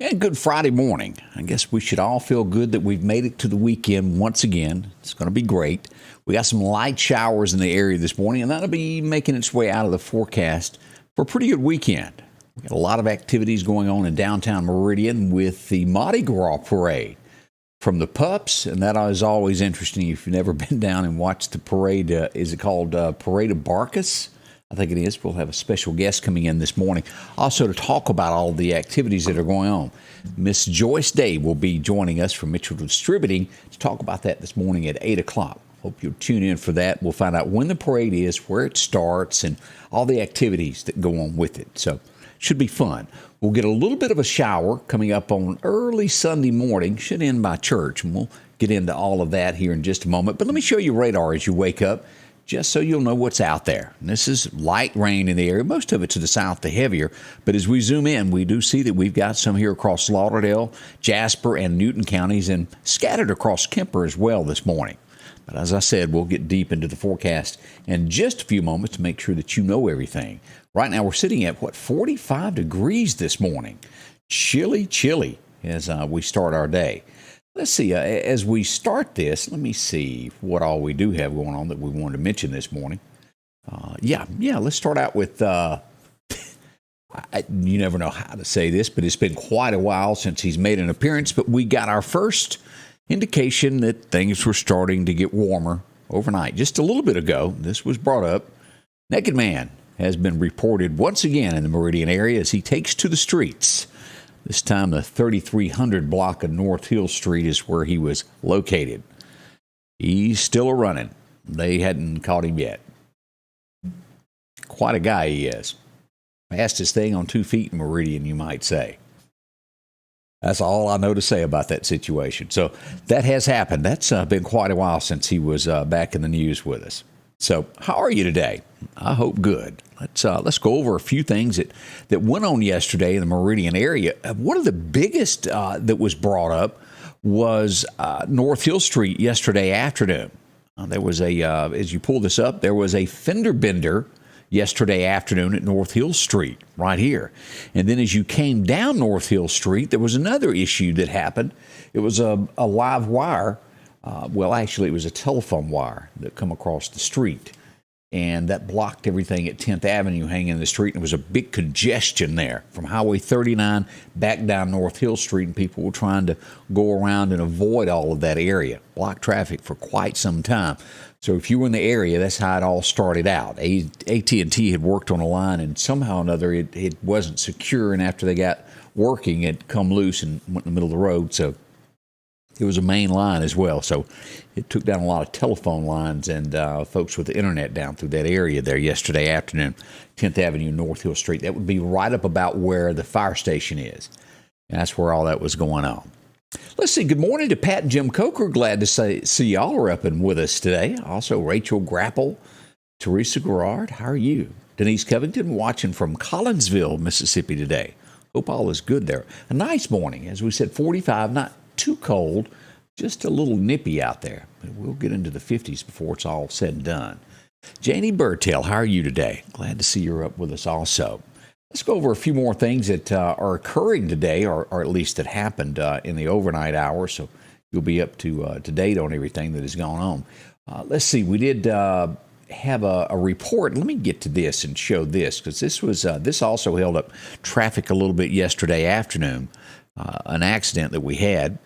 And good Friday morning. I guess we should all feel good that we've made it to the weekend once again. It's going to be great. We got some light showers in the area this morning, and that'll be making its way out of the forecast for a pretty good weekend. We got a lot of activities going on in downtown Meridian with the Mardi Gras parade from the pups, and that is always interesting. If you've never been down and watched the parade, is it called Parade of Barcus? I think it is. We'll have a special guest coming in this morning. Also to talk about all the activities that are going on. Miss Joyce Day will be joining us from Mitchell Distributing to talk about that this morning at 8 o'clock. Hope you'll tune in for that. We'll find out when the parade is, where it starts, and all the activities that go on with it. So should be fun. We'll get a little bit of a shower coming up on early Sunday morning. Should end by church, and we'll get into all of that here in just a moment. But let me show you radar as you wake up, just so you'll know what's out there. And this is light rain in the area, most of it to the south, the heavier. But as we zoom in, we do see that we've got some here across Lauderdale, Jasper, and Newton counties, and scattered across Kemper as well this morning. But as I said, we'll get deep into the forecast in just a few moments to make sure that you know everything. Right now, we're sitting at, 45 degrees this morning. Chilly, chilly as we start our day. Let's see, as we start this, let me see what all we do have going on that we wanted to mention this morning. Let's start out with, you never know how to say this, but it's been quite a while since he's made an appearance, but we got our first indication that things were starting to get warmer overnight. Just a little bit ago, this was brought up. Naked Man has been reported once again in the Meridian area as he takes to the streets. This time, the 3300 block of North Hill Street is where he was located. He's still a-running. They hadn't caught him yet. Quite a guy he is. Fastest thing on 2 feet in Meridian, you might say. That's all I know to say about that situation. So that has happened. That's been quite a while since he was back in the news with us. So how are you today? I hope good. Let's go over a few things that went on yesterday in the Meridian area. One of the biggest that was brought up was North Hill Street yesterday afternoon. There was as you pull this up, there was a fender bender yesterday afternoon at North Hill Street right here. And then as you came down North Hill Street, there was another issue that happened. It was a live wire. It was a telephone wire that come across the street. And that blocked everything at 10th Avenue hanging in the street. And there was a big congestion there from Highway 39 back down North Hill Street. And people were trying to go around and avoid all of that area. Blocked traffic for quite some time. So if you were in the area, that's how it all started out. AT&T had worked on a line, and somehow or another it wasn't secure. And after they got working, it come loose and went in the middle of the road. So it was a main line as well, so it took down a lot of telephone lines and folks with the internet down through that area there yesterday afternoon, 10th Avenue, North Hill Street. That would be right up about where the fire station is, and that's where all that was going on. Let's see, good morning to Pat and Jim Coker. Glad to see y'all are up and with us today. Also, Rachel Grapple, Teresa Garrard, how are you? Denise Covington watching from Collinsville, Mississippi today. Hope all is good there. A nice morning, as we said, 45, not too cold, just a little nippy out there. We'll get into the 50s before it's all said and done. Janie Burtell, how are you today? Glad to see you're up with us also. Let's go over a few more things that are occurring today, or at least that happened in the overnight hours, so you'll be up to date on everything that has gone on. Let's see, we did have a report. Let me get to this and show this, because this also held up traffic a little bit yesterday afternoon. An accident that we had.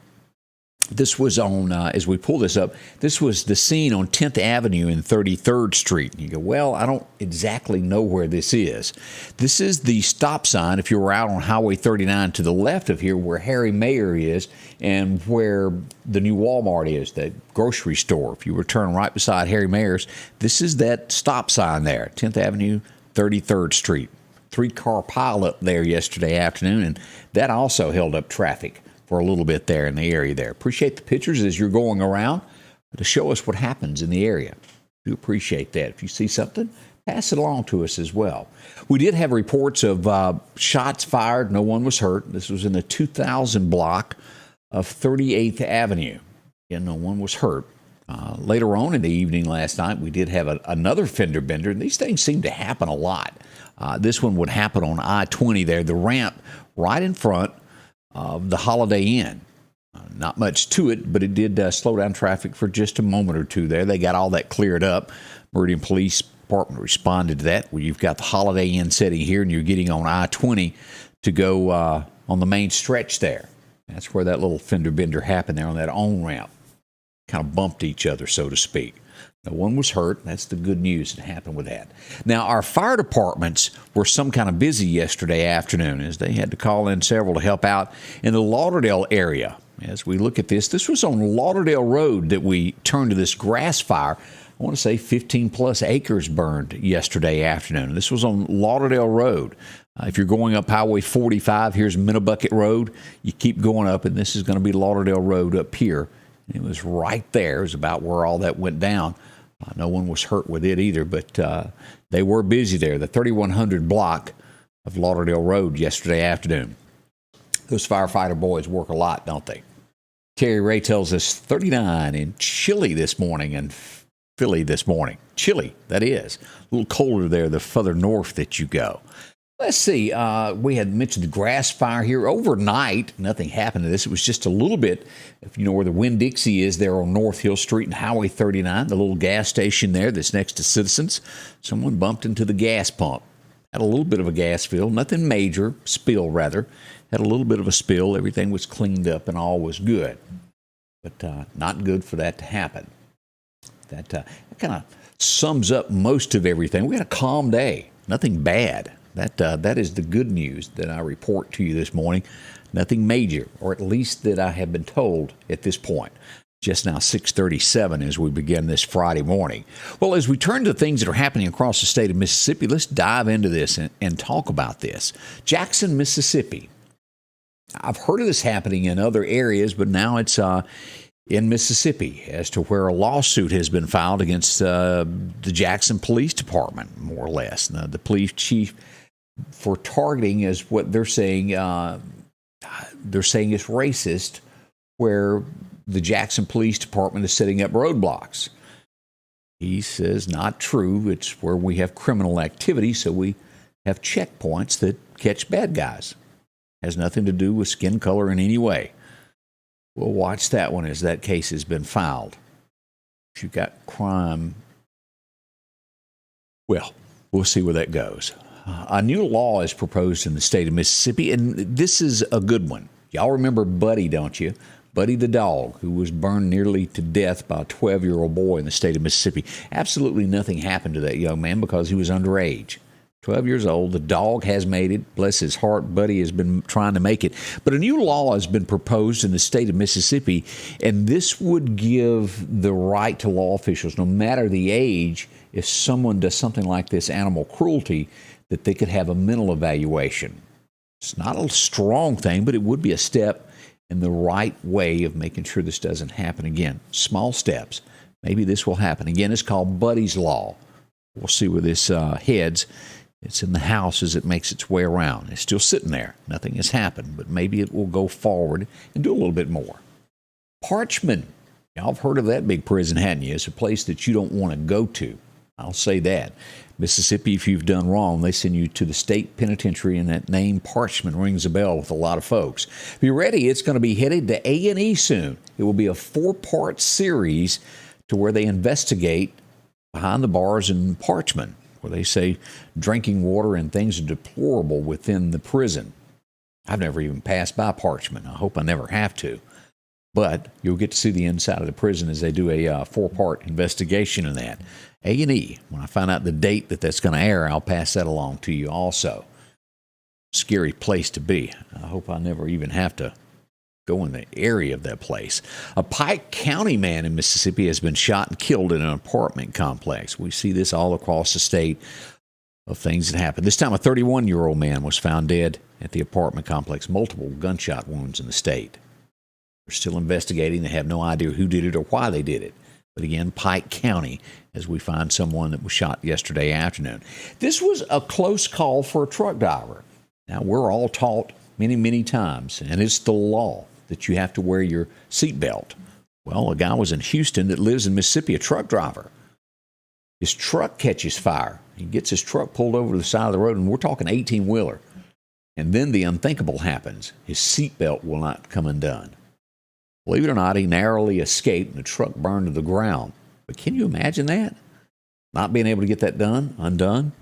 This was on, as we pull this up, this was the scene on 10th Avenue and 33rd Street. And you go, well, I don't exactly know where this is. This is the stop sign if you were out on Highway 39 to the left of here where Harry Mayer is and where the new Walmart is, that grocery store. If you were turning right beside Harry Mayer's, this is that stop sign there, 10th Avenue, 33rd Street. 3-car pileup there yesterday afternoon, and that also held up traffic for a little bit there in the area there. Appreciate the pictures as you're going around to show us what happens in the area. Do appreciate that. If you see something, pass it along to us as well. We did have reports of shots fired. No one was hurt. This was in the 2000 block of 38th Avenue. Yeah, no one was hurt. Later on in the evening last night, we did have another fender bender, and these things seem to happen a lot. This one would happen on I-20 there, the ramp right in front of the Holiday Inn. Not much to it, but it did slow down traffic for just a moment or two there. They got all that cleared up. Meridian Police Department responded to that. Where you've got the Holiday Inn setting here, and you're getting on I-20 to go on the main stretch there. That's where that little fender bender happened there on that on-ramp. Kind of bumped each other, so to speak. No one was hurt. That's the good news that happened with that. Now, our fire departments were some kind of busy yesterday afternoon as they had to call in several to help out in the Lauderdale area. As we look at this was on Lauderdale Road that we turned to this grass fire. I want to say 15-plus acres burned yesterday afternoon. This was on Lauderdale Road. If you're going up Highway 45, here's Minnebucket Road. You keep going up, and this is going to be Lauderdale Road up here. It was right there. It was about where all that went down. No one was hurt with it either, but they were busy there. The 3100 block of Lauderdale Road yesterday afternoon. Those firefighter boys work a lot, don't they? Kerry Ray tells us 39 in Chile this morning and Philly this morning. Chile, that is. A little colder there the further north that you go. Let's see. We had mentioned the grass fire here overnight. Nothing happened to this. It was just a little bit, if you know where the Winn-Dixie is there on North Hill Street and Highway 39, the little gas station there that's next to Citizens. Someone bumped into the gas pump. Had a little bit of a gas spill. Nothing major. Spill, rather. Had a little bit of a spill. Everything was cleaned up and all was good. But not good for that to happen. That kind of sums up most of everything. We had a calm day. Nothing bad. That is the good news that I report to you this morning. Nothing major, or at least that I have been told at this point. Just now 6:37 as we begin this Friday morning. Well, as we turn to things that are happening across the state of Mississippi, let's dive into this and talk about this. Jackson, Mississippi. I've heard of this happening in other areas, but now it's in Mississippi as to where a lawsuit has been filed against the Jackson Police Department, more or less. Now, the police chief for targeting is what they're saying. They're saying it's racist, where the Jackson Police Department is setting up roadblocks. He says not true. It's where we have criminal activity, so we have checkpoints that catch bad guys. Has nothing to do with skin color in any way. We'll watch that one as that case has been filed. If you've got crime, well, we'll see where that goes. A new law is proposed in the state of Mississippi, and this is a good one. Y'all remember Buddy, don't you? Buddy the dog, who was burned nearly to death by a 12-year-old boy in the state of Mississippi. Absolutely nothing happened to that young man because he was underage. 12 years old. The dog has made it. Bless his heart, Buddy has been trying to make it. But a new law has been proposed in the state of Mississippi, and this would give the right to law officials, no matter the age, if someone does something like this animal cruelty, that they could have a mental evaluation. It's not a strong thing, but it would be a step in the right way of making sure this doesn't happen again. Small steps. Maybe this will happen. Again, it's called Buddy's Law. We'll see where this heads. It's in the House as it makes its way around. It's still sitting there. Nothing has happened, but maybe it will go forward and do a little bit more. Parchman. Y'all have heard of that big prison, hadn't you? It's a place that you don't want to go to. I'll say that. Mississippi, if you've done wrong, they send you to the state penitentiary, and that name Parchman rings a bell with a lot of folks. Be ready. It's going to be headed to A&E soon. It will be a 4-part series to where they investigate behind the bars in Parchman, where they say drinking water and things are deplorable within the prison. I've never even passed by Parchman. I hope I never have to. But you'll get to see the inside of the prison as they do a 4-part investigation in that. A&E, when I find out the date that that's going to air, I'll pass that along to you also. Scary place to be. I hope I never even have to go in the area of that place. A Pike County man in Mississippi has been shot and killed in an apartment complex. We see this all across the state of things that happen. This time a 31-year-old man was found dead at the apartment complex. Multiple gunshot wounds in the state. They're still investigating. They have no idea who did it or why they did it. But again, Pike County, as we find someone that was shot yesterday afternoon. This was a close call for a truck driver. Now, we're all taught many, many times, and it's the law that you have to wear your seatbelt. Well, a guy was in Houston that lives in Mississippi, a truck driver. His truck catches fire. He gets his truck pulled over to the side of the road, and we're talking 18-wheeler. And then the unthinkable happens. His seatbelt will not come undone. Believe it or not, he narrowly escaped and the truck burned to the ground. But can you imagine that? Not being able to get that undone?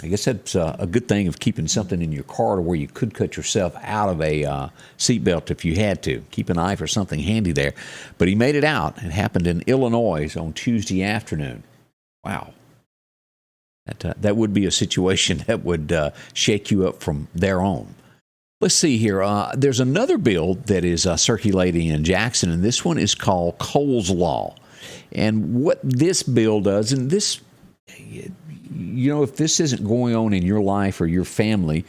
I guess that's a good thing of keeping something in your car to where you could cut yourself out of a seatbelt if you had to. Keep a knife or something handy there. But he made it out. It happened in Illinois on Tuesday afternoon. Wow. That would be a situation that would shake you up from there on. Let's see here. There's another bill that is circulating in Jackson, and this one is called Cole's Law. And what this bill does, and this, if this isn't going on in your life or your family,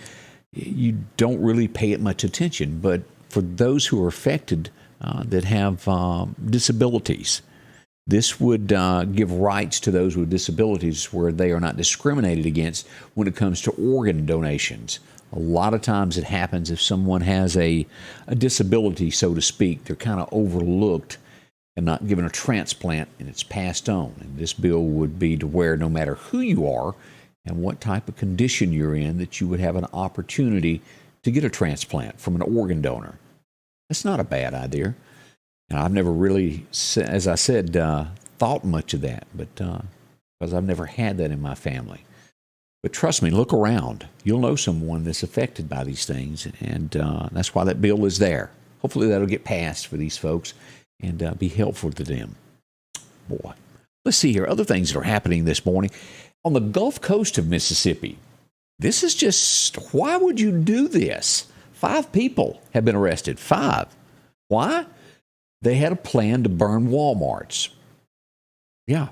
you don't really pay it much attention. But for those who are affected that have disabilities, this would give rights to those with disabilities where they are not discriminated against when it comes to organ donations. A lot of times it happens if someone has a disability, so to speak, they're kind of overlooked and not given a transplant, and it's passed on. And this bill would be to where no matter who you are and what type of condition you're in, that you would have an opportunity to get a transplant from an organ donor. That's not a bad idea. And I've never really, as I said, thought much of that, but because I've never had that in my family. But trust me, look around. You'll know someone that's affected by these things, and that's why that bill is there. Hopefully that'll get passed for these folks and be helpful to them. Boy, let's see here. Other things that are happening this morning. On the Gulf Coast of Mississippi, this is just, why would you do this? 5 people have been arrested. 5. Why? They had a plan to burn Walmarts. Yeah,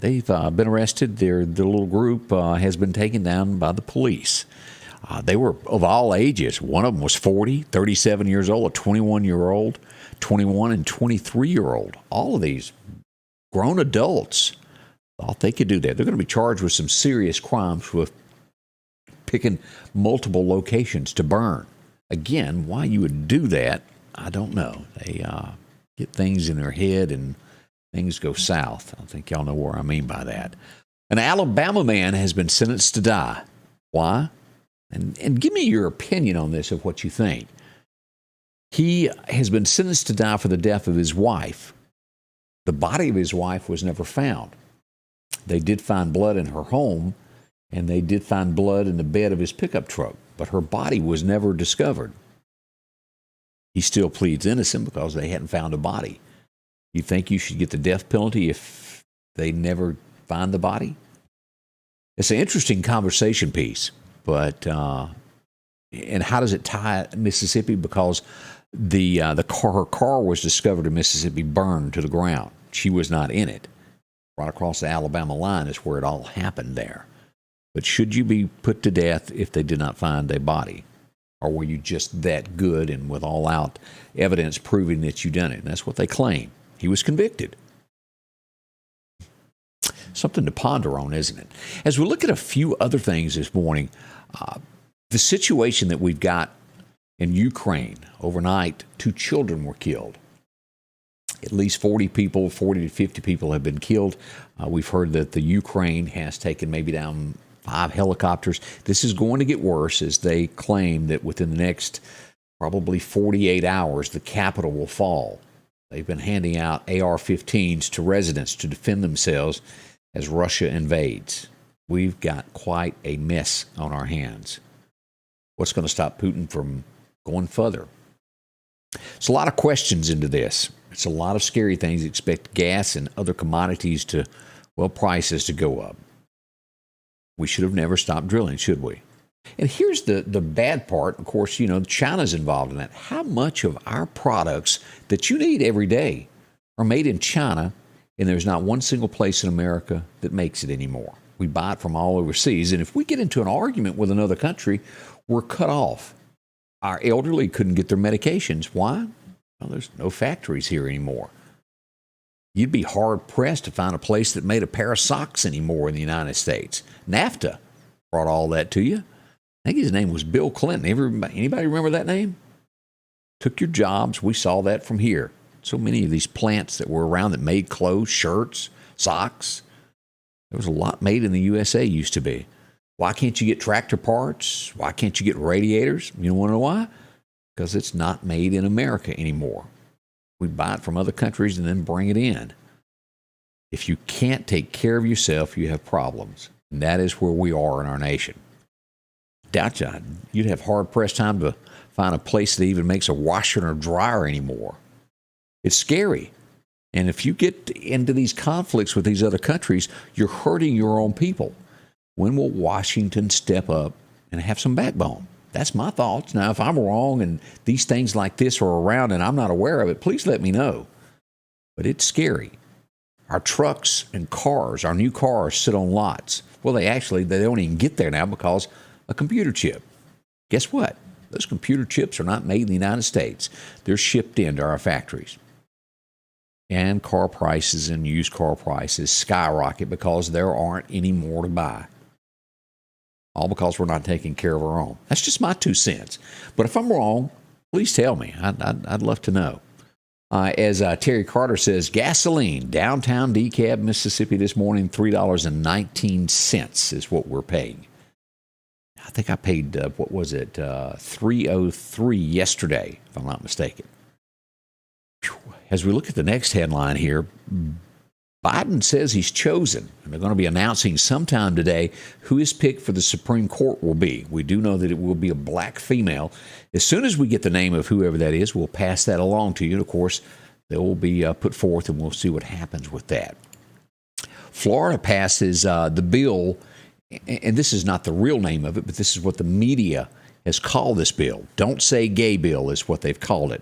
they've been arrested. Their little group has been taken down by the police. They were of all ages. One of them was 40, 37 years old, a 21-year-old, 21 and 23-year-old. All of these grown adults thought they could do that. They're going to be charged with some serious crimes with picking multiple locations to burn. Again, why you would do that, I don't know. They get things in their head and things go south. I think y'all know where I mean by that. An Alabama man has been sentenced to die. Why? And give me your opinion on this of what you think. He has been sentenced to die for the death of his wife. The body of his wife was never found. They did find blood in her home, and they did find blood in the bed of his pickup truck, but her body was never discovered. He still pleads innocent because they hadn't found a body. You think you should get the death penalty if they never find the body? It's an interesting conversation piece, but and how does it tie Mississippi? Because her car was discovered in Mississippi, burned to the ground. She was not in it. Right across the Alabama line is where it all happened there. But should you be put to death if they did not find a body? Or were you just that good and with all-out evidence proving that you done it? And that's what they claim. He was convicted. Something to ponder on, isn't it? As we look at a few other things this morning, the situation that we've got in Ukraine, overnight, 2 children were killed. At least 40 to 50 people have been killed. We've heard that the Ukraine has taken maybe down 5 helicopters. This is going to get worse as they claim that within the next probably 48 hours, the capital will fall. They've been handing out AR-15s to residents to defend themselves as Russia invades. We've got quite a mess on our hands. What's going to stop Putin from going further? It's a lot of questions into this. It's a lot of scary things. Expect gas and other commodities prices to go up. We should have never stopped drilling, should we? And here's the bad part. Of course, China's involved in that. How much of our products that you need every day are made in China, and there's not one single place in America that makes it anymore? We buy it from all overseas, and if we get into an argument with another country, we're cut off. Our elderly couldn't get their medications. Why? Well, there's no factories here anymore. You'd be hard-pressed to find a place that made a pair of socks anymore in the United States. NAFTA brought all that to you. I think his name was Bill Clinton. Anybody remember that name? Took your jobs. We saw that from here. So many of these plants that were around that made clothes, shirts, socks. There was a lot made in the USA used to be. Why can't you get tractor parts? Why can't you get radiators? You want to know why? Because it's not made in America anymore. We buy it from other countries and then bring it in. If you can't take care of yourself, you have problems. And that is where we are in our nation. Doubt you'd have hard-pressed time to find a place that even makes a washer or dryer anymore. It's scary. And if you get into these conflicts with these other countries, you're hurting your own people. When will Washington step up and have some backbone? That's my thoughts. Now, if I'm wrong and these things like this are around and I'm not aware of it, please let me know. But it's scary. Our trucks and cars, our new cars, sit on lots. Well, they don't even get there now because a computer chip. Guess what? Those computer chips are not made in the United States. They're shipped into our factories. And car prices and used car prices skyrocket because there aren't any more to buy. All because we're not taking care of our own. That's just my 2 cents. But if I'm wrong, please tell me. I'd love to know. As Terry Carter says, gasoline, downtown DeKalb, Mississippi this morning, $3.19 is what we're paying. I think I paid, $3.03 yesterday, if I'm not mistaken. As we look at the next headline here, Biden says he's chosen, and they're going to be announcing sometime today who his pick for the Supreme Court will be. We do know that it will be a black female. As soon as we get the name of whoever that is, we'll pass that along to you. And, of course, they will be put forth, and we'll see what happens with that. Florida passes the bill, and this is not the real name of it, but this is what the media has called this bill. Don't say gay bill is what they've called it.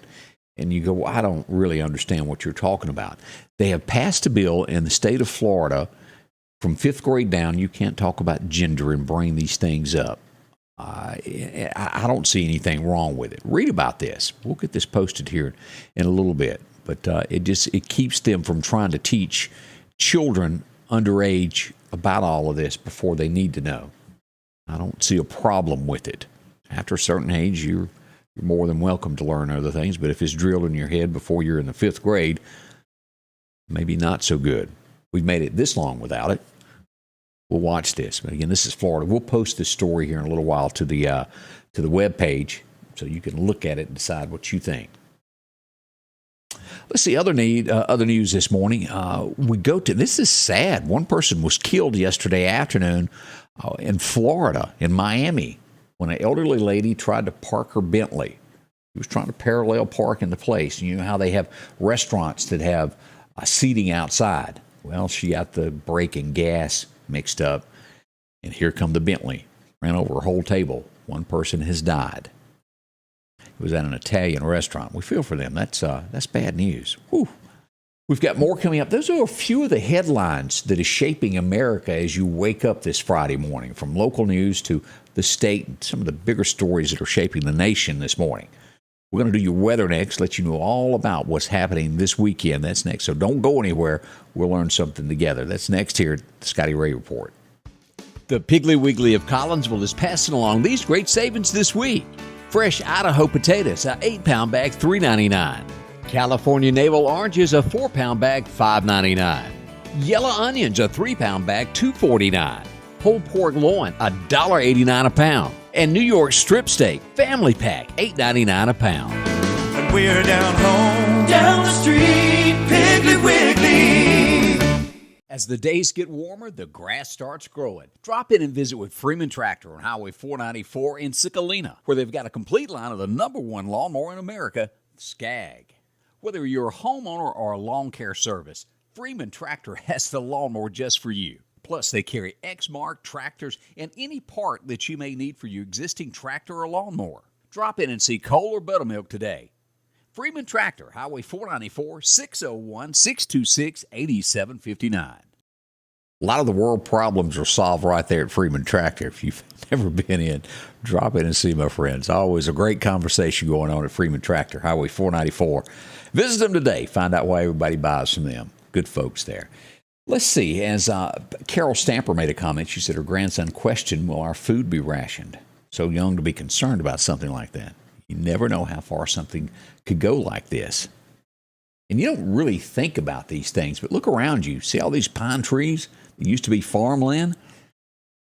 And you go, well, I don't really understand what you're talking about. They have passed a bill in the state of Florida from 5th grade down. You can't talk about gender and bring these things up. I don't see anything wrong with it. Read about this. We'll get this posted here in a little bit. But it keeps them from trying to teach children underage about all of this before they need to know. I don't see a problem with it. After a certain age, you're more than welcome to learn other things, but if it's drilled in your head before you're in the 5th grade, maybe not so good. We've made it this long without it. We'll watch this. But again, this is Florida. We'll post this story here in a little while to the web page so you can look at it and decide what you think. Let's see, other news this morning. This is sad. One person was killed yesterday afternoon in Florida, in Miami, when an elderly lady tried to park her Bentley. She was trying to parallel park in the place. You know how they have restaurants that have seating outside. Well, she got the brake and gas mixed up, and here come the Bentley. Ran over a whole table. One person has died. It was at an Italian restaurant. We feel for them. That's bad news. Whew. We've got more coming up. Those are a few of the headlines that is shaping America as you wake up this Friday morning, from local news to the state and some of the bigger stories that are shaping the nation this morning. We're going to do your weather next, let you know all about what's happening this weekend. That's next. So don't go anywhere. We'll learn something together. That's next here at the Scotty Ray Report. The Piggly Wiggly of Collinsville is passing along these great savings this week. Fresh Idaho potatoes, a 8-pound bag, $3.99. California navel oranges, a 4-pound bag, $5.99. Yellow onions, a 3-pound bag, $2.49. Whole pork loin, $1.89 a pound. And New York strip steak, family pack, $8.99 a pound. And we're down home, down the street, Piggly Wiggly. As the days get warmer, the grass starts growing. Drop in and visit with Freeman Tractor on Highway 494 in Sicalina, where they've got a complete line of the #1 lawnmower in America, Skag. Whether you're a homeowner or a lawn care service, Freeman Tractor has the lawnmower just for you. Plus, they carry Exmark tractors and any part that you may need for your existing tractor or lawnmower. Drop in and see Cole or Buttermilk today. Freeman Tractor, Highway 494, 601-626-8759. A lot of the world problems are solved right there at Freeman Tractor. If you've never been in, drop in and see my friends. Always a great conversation going on at Freeman Tractor, Highway 494. Visit them today. Find out why everybody buys from them. Good folks there. Let's see. As Carol Stamper made a comment, she said her grandson questioned, will our food be rationed? So young to be concerned about something like that. You never know how far something could go like this. And you don't really think about these things, but look around you. See all these pine trees that used to be farmland?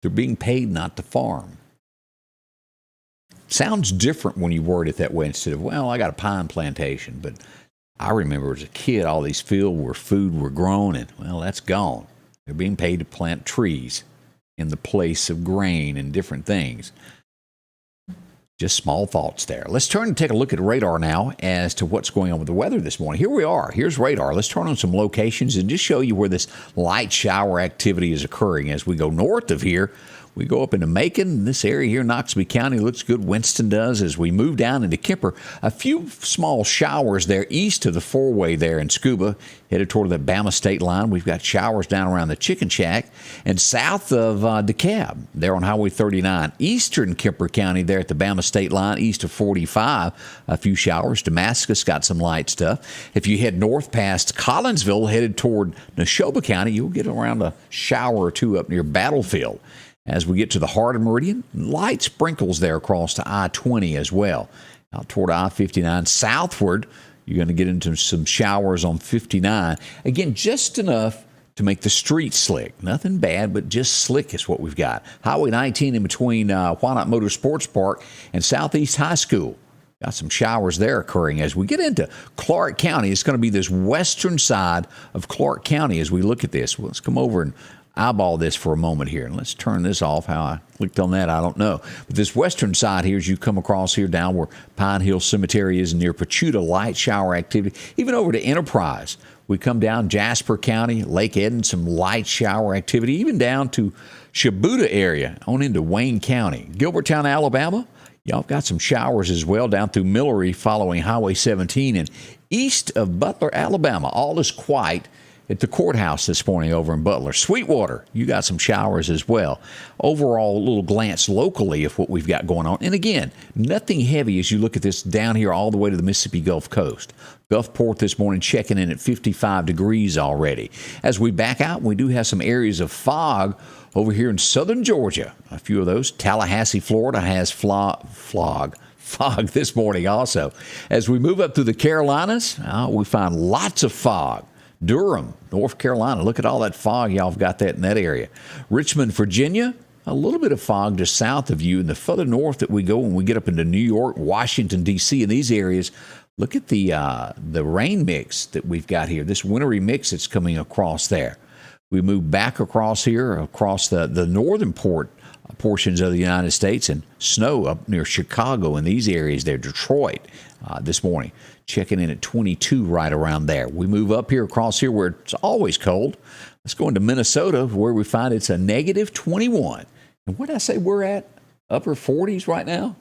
They're being paid not to farm. Sounds different when you word it that way instead of, well, I got a pine plantation. But I remember as a kid, all these fields where food were grown, and, well, that's gone. They're being paid to plant trees in the place of grain and different things. Just small thoughts there. Let's turn and take a look at radar now as to what's going on with the weather this morning. Here we are. Here's radar. Let's turn on some locations and just show you where this light shower activity is occurring. As we go north of here, we go up into Macon. This area here, Knoxville County, looks good. Winston does. As we move down into Kemper, a few small showers there east of the four-way there in Scuba, headed toward the Bama state line. We've got showers down around the Chicken Shack and south of DeKalb, there on Highway 39. Eastern Kemper County there at the Bama state line, east of 45, a few showers. Damascus got some light stuff. If you head north past Collinsville, headed toward Neshoba County, you'll get around a shower or two up near Battlefield. As we get to the heart of Meridian, light sprinkles there across to I-20 as well. Out toward I-59 southward, you're going to get into some showers on 59. Again, just enough to make the streets slick. Nothing bad, but just slick is what we've got. Highway 19 in between Why Not Motorsports Park and Southeast High School. Got some showers there occurring. As we get into Clark County, it's going to be this western side of Clark County as we look at this. Well, let's come over and eyeball this for a moment here. And let's turn this off. How I clicked on that, I don't know. But this western side here, as you come across here down where Pine Hill Cemetery is near Pachuta, light shower activity. Even over to Enterprise, we come down Jasper County, Lake Eden, some light shower activity. Even down to Shabuta area, on into Wayne County. Gilbertown, Alabama, y'all got some showers as well down through Millery following Highway 17. And east of Butler, Alabama, all is quiet at the courthouse this morning over in Butler. Sweetwater, you got some showers as well. Overall, a little glance locally of what we've got going on. And again, nothing heavy as you look at this down here all the way to the Mississippi Gulf Coast. Gulfport this morning checking in at 55 degrees already. As we back out, we do have some areas of fog over here in southern Georgia. A few of those. Tallahassee, Florida has fog this morning also. As we move up through the Carolinas, we find lots of fog. Durham, North Carolina, look at all that fog. Y'all have got that in that area. Richmond, Virginia, a little bit of fog just south of you. And the further north that we go, when we get up into New York, Washington, D.C., in these areas, look at the rain mix that we've got here, this wintry mix that's coming across there. We move back across here, across the northern portions of the United States, and snow up near Chicago in these areas there, Detroit, this morning. Checking in at 22 right around there. We move up here across here where it's always cold. Let's go into Minnesota where we find it's a negative 21. And what did I say we're at? Upper 40s right now?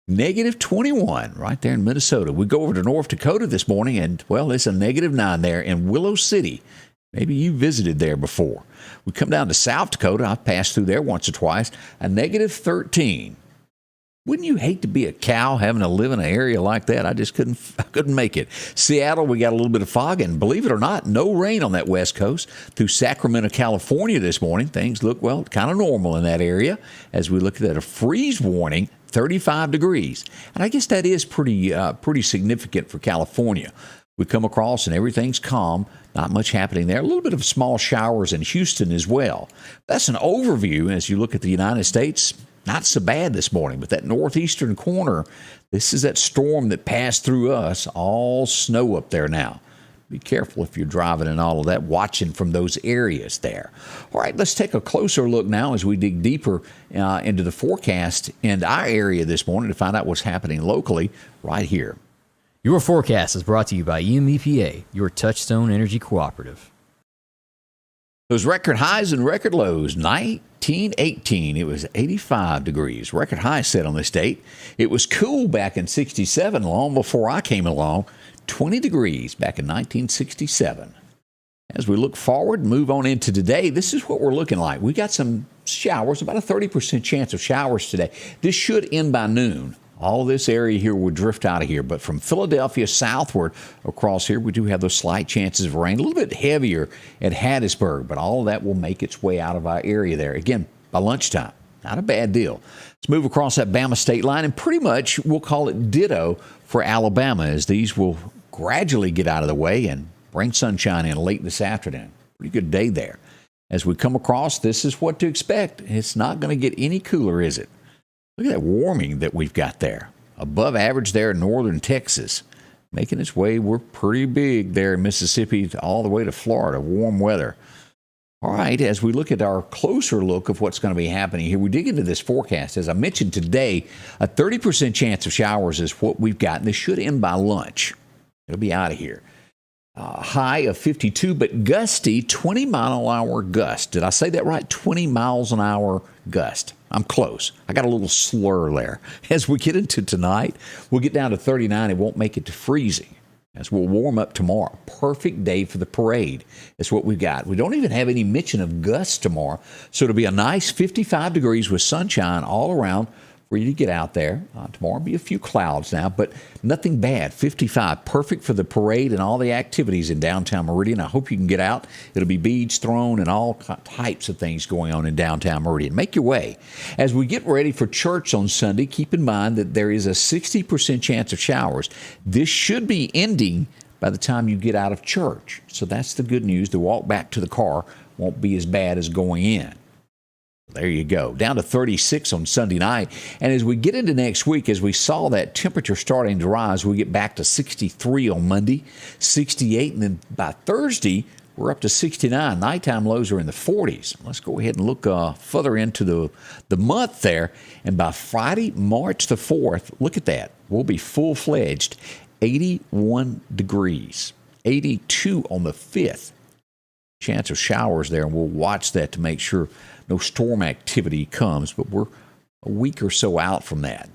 Negative 21 right there in Minnesota. We go over to North Dakota this morning and, well, it's a negative 9 there in Willow City. Maybe you visited there before. We come down to South Dakota. I've passed through there once or twice. A negative 13. Wouldn't you hate to be a cow having to live in an area like that? I just couldn't make it. Seattle, we got a little bit of fog, and believe it or not, no rain on that west coast. Through Sacramento, California this morning, things look, well, kind of normal in that area. As we look at a freeze warning, 35 degrees. And I guess that is pretty significant for California. We come across and everything's calm. Not much happening there. A little bit of small showers in Houston as well. That's an overview as you look at the United States. Not so bad this morning, but that northeastern corner, this is that storm that passed through us, all snow up there now. Be careful if you're driving and all of that, watching from those areas there. All right, let's take a closer look now as we dig deeper into the forecast in our area this morning to find out what's happening locally right here. Your forecast is brought to you by EMEPA, your Touchstone Energy Cooperative. Those record highs and record lows, 1918, it was 85 degrees. Record high set on this date. It was cool back in 67, long before I came along, 20 degrees back in 1967. As we look forward and move on into today, this is what we're looking like. We got some showers, about a 30% chance of showers today. This should end by noon. All this area here would drift out of here, but from Philadelphia southward across here, we do have those slight chances of rain, a little bit heavier at Hattiesburg, but all of that will make its way out of our area there. Again, by lunchtime, not a bad deal. Let's move across that Bama state line, and pretty much we'll call it ditto for Alabama, as these will gradually get out of the way and bring sunshine in late this afternoon. Pretty good day there. as we come across, this is what to expect. It's not going to get any cooler, is it? Look at that warming that we've got there. Above average there in northern Texas. Making its way, we're pretty big there in Mississippi all the way to Florida. Warm weather. All right, as we look at our closer look of what's going to be happening here, we dig into this forecast. As I mentioned today, a 30% chance of showers is what we've got, and this should end by lunch. It'll be out of here. High of 52, but gusty, 20-mile-an-hour gust. Did I say that right? 20 miles an hour gust. I'm close. I got a little slur there. As we get into tonight, we'll get down to 39. It won't make it to freezing, as we'll warm up tomorrow. Perfect day for the parade is what we've got. We don't even have any mention of gusts tomorrow, so it'll be a nice 55 degrees with sunshine all around for you to get out there. Tomorrow will be a few clouds now, but nothing bad. 55, perfect for the parade and all the activities in downtown Meridian. I hope you can get out. It'll be beads thrown and all types of things going on in downtown Meridian. Make your way. As we get ready for church on Sunday, keep in mind that there is a 60% chance of showers. This should be ending by the time you get out of church. So that's the good news. The walk back to the car won't be as bad as going in. There you go. Down to 36 on Sunday night. And as we get into next week, as we saw that temperature starting to rise, we get back to 63 on Monday, 68, and then by Thursday, we're up to 69. Nighttime lows are in the 40s. Let's go ahead and look further into the month there. And by Friday, March the 4th, look at that. We'll be full-fledged, 81 degrees, 82 on the 5th. Chance of showers there, and we'll watch that to make sure no storm activity comes, but we're a week or so out from that.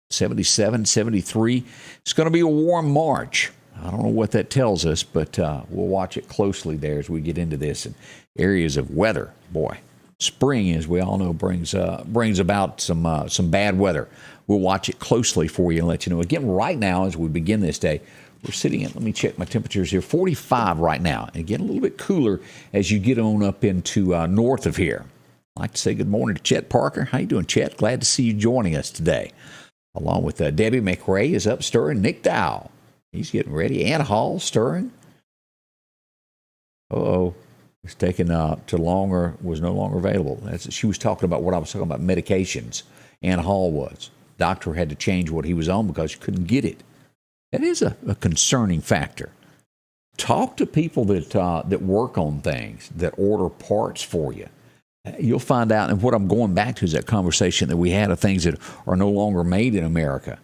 77, 73. It's going to be a warm March. I don't know what that tells us, but we'll watch it closely there as we get into this. And areas of weather, boy, spring, as we all know, brings about some bad weather. We'll watch it closely for you and let you know. Again, right now, as we begin this day, we're sitting at, let me check my temperatures here, 45 right now. And again, a little bit cooler as you get on up into north of here. I'd like to say good morning to Chet Parker. How you doing, Chet? Glad to see you joining us today. Along with Debbie McRae is up stirring. Nick Dow, he's getting ready. Ann Hall stirring. It's taken too long or was no longer available. She was talking about what I was talking about, medications. Ann Hall was. Doctor had to change what he was on because she couldn't get it. That is a concerning factor. Talk to people that work on things, that order parts for you. You'll find out, and what I'm going back to is that conversation that we had of things that are no longer made in America.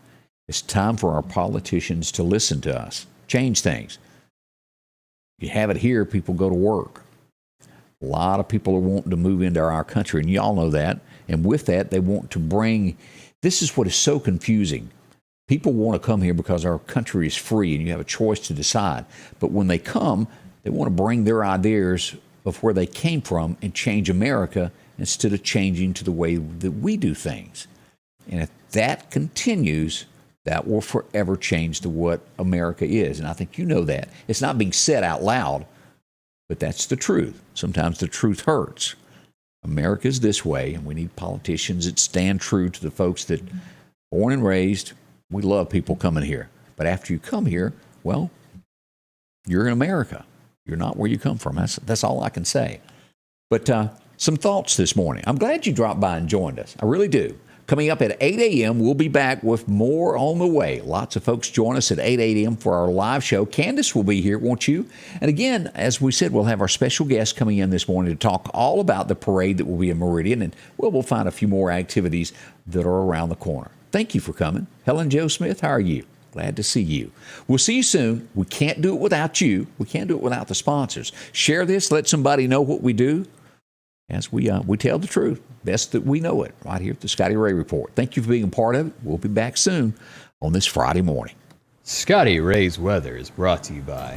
It's time for our politicians to listen to us, change things. You have it here, people go to work. A lot of people are wanting to move into our country, and y'all know that. And with that, they want to bring, this is what is so confusing. People want to come here because our country is free and you have a choice to decide. But when they come, they want to bring their ideas of where they came from and change America instead of changing to the way that we do things. And if that continues, that will forever change to what America is. And I think you know that. It's not being said out loud, but that's the truth. Sometimes the truth hurts. America's this way, and we need politicians that stand true to the folks that born and raised. We love people coming here. But after you come here, well, you're in America. You're not where you come from. That's all I can say. But some thoughts this morning. I'm glad you dropped by and joined us. I really do. Coming up at 8 a.m., we'll be back with more on the way. Lots of folks join us at 8 a.m. for our live show. Candace will be here, won't you? And again, as we said, we'll have our special guest coming in this morning to talk all about the parade that will be in Meridian. And we'll find a few more activities that are around the corner. Thank you for coming. Helen Joe Smith, how are you? Glad to see you. We'll see you soon. We can't do it without you. We can't do it without the sponsors. Share this. Let somebody know what we do as we tell the truth. Best that we know it right here at the Scotty Ray Report. Thank you for being a part of it. We'll be back soon on this Friday morning. Scotty Ray's weather is brought to you by